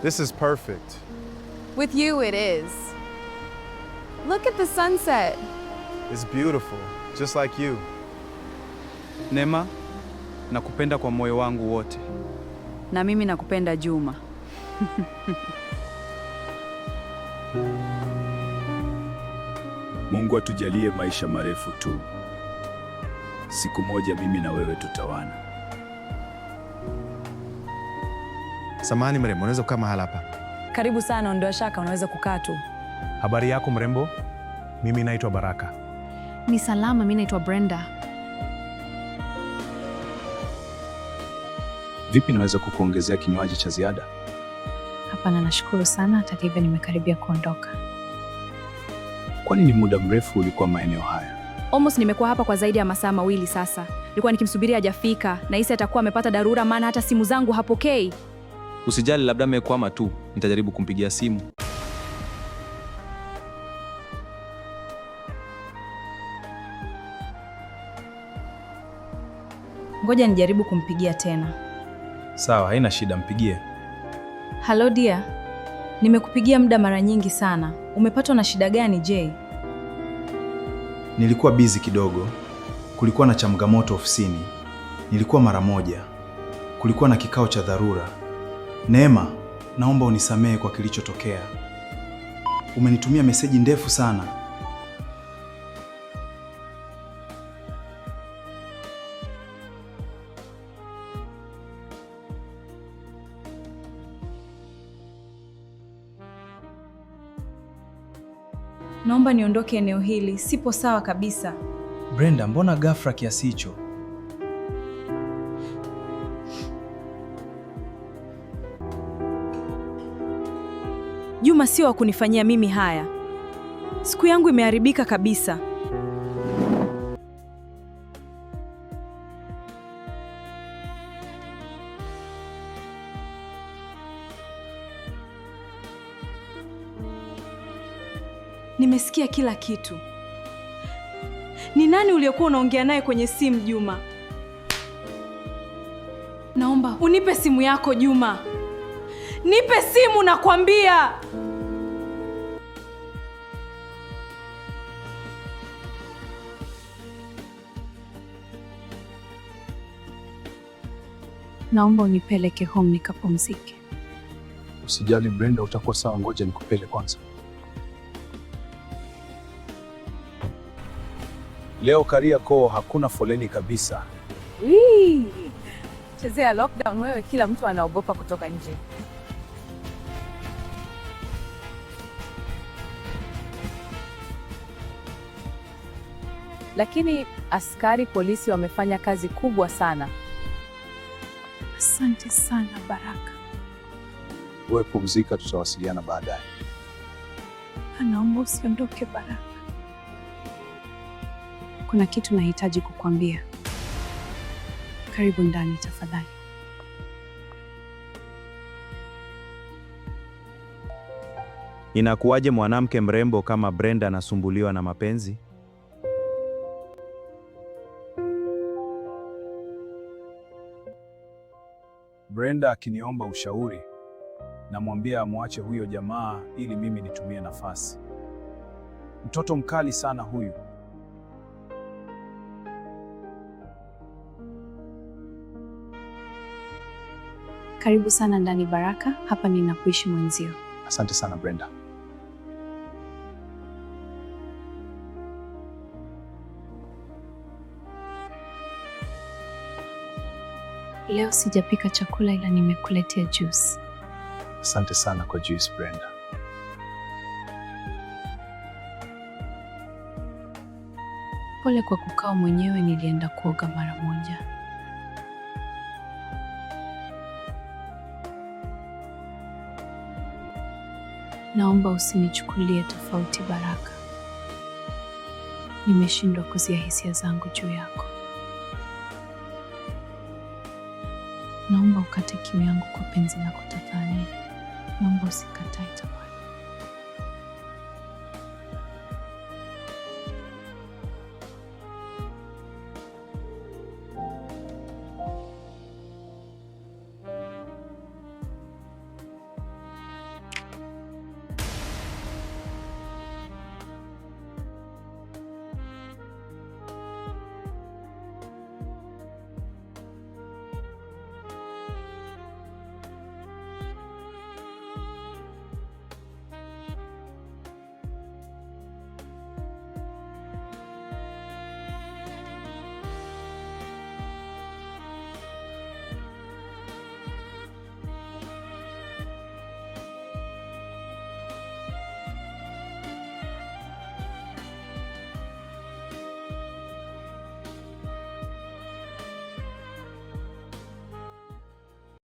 This is perfect. With you it is. Look at the sunset. It's beautiful, just like you. Neema, nakupenda kwa moyo wangu wote. Na mimi nakupenda Juma. Mungu atujalie maisha marefu tu. Siku moja mimi na wewe tutawana. Samahani mrembo, unaweza kukaa mahali hapa? Karibu sana, ondoa shaka, unaweza kukaa tu. Habari yako mrembo? Mimi naitwa Baraka. Ni salama, mimi naitwa Brenda. Vipi naweza kukuongezea kinywaji cha ziada? Hapana, nashukuru sana, hata hivyo nimekaribia kuondoka. Kwani ni muda mrefu ulikuwa maeneo haya? Almost nimekuwa hapa kwa zaidi ya masaa mawili sasa. Nilikuwa nikimsubiria hajafika, na hisi atakuwa amepata dharura maana hata simu zangu hapokei. Usijali, labda amekwama tu. Nitajaribu kumpigia simu. Ngoja nijaribu kumpigia tena. Sawa, haina shida, mpigie. Hello dear. Nimekupigia muda mara nyingi sana. Umepatwa na shida gani, Jay? Nilikuwa busy kidogo. Kulikuwa na changamoto ofisini. Nilikuwa mara moja. Kulikuwa na kikao cha dharura. Neema, naomba unisamehe kwa kilichotokea. Umenitumia meseji ndefu sana. Naomba niondoke eneo hili, sipo sawa kabisa. Brenda, mbona ghafla kiasi hicho? Juma sio wa kunifanyia mimi haya. Siku yangu imeharibika kabisa. Nimesikia kila kitu. Ni nani uliyekuwa unaongea naye kwenye simu, Juma? Naomba unipe simu yako, Juma. Nipe simu nakwambia. Naomba unipeleke home nikapumzike. Usijali Brenda, utakuwa sawa, ngoja nikupeleke kwanza. Leo Kariakoo hakuna foleni kabisa. Chezea lockdown wewe, kila mtu anaogopa kutoka nje. Lakini askari polisi wamefanya kazi kubwa sana. Asante sana Baraka. Wewe pumzika, tutawasiliana baadaye. Naomba usiondoke Baraka. Kuna kitu nahitaji kukwambia. Karibu ndani tafadhali. Inakuwaje mwanamke mrembo kama Brenda anasumbuliwa na mapenzi? Brenda akiniomba ushauri, namwambia amwache huyo jamaa ili mimi nitumie nafasi. Mtoto mkali sana huyu. Karibu sana ndani Baraka, hapa ninakuishi mwenzio. Asante sana Brenda. Leo sijapika chakula ila nimekuletea juice. Asante sana kwa juice Brenda. Pole kwa kukaa mwenyewe, nilienda kuoga mara moja. Naomba usinichukulie tofauti Baraka. Nimeshindwa kuzia hisia zangu juu yako. Naomba ukate kiu yangu kwa penzi na kutafani. Naomba usikatae tafadhali.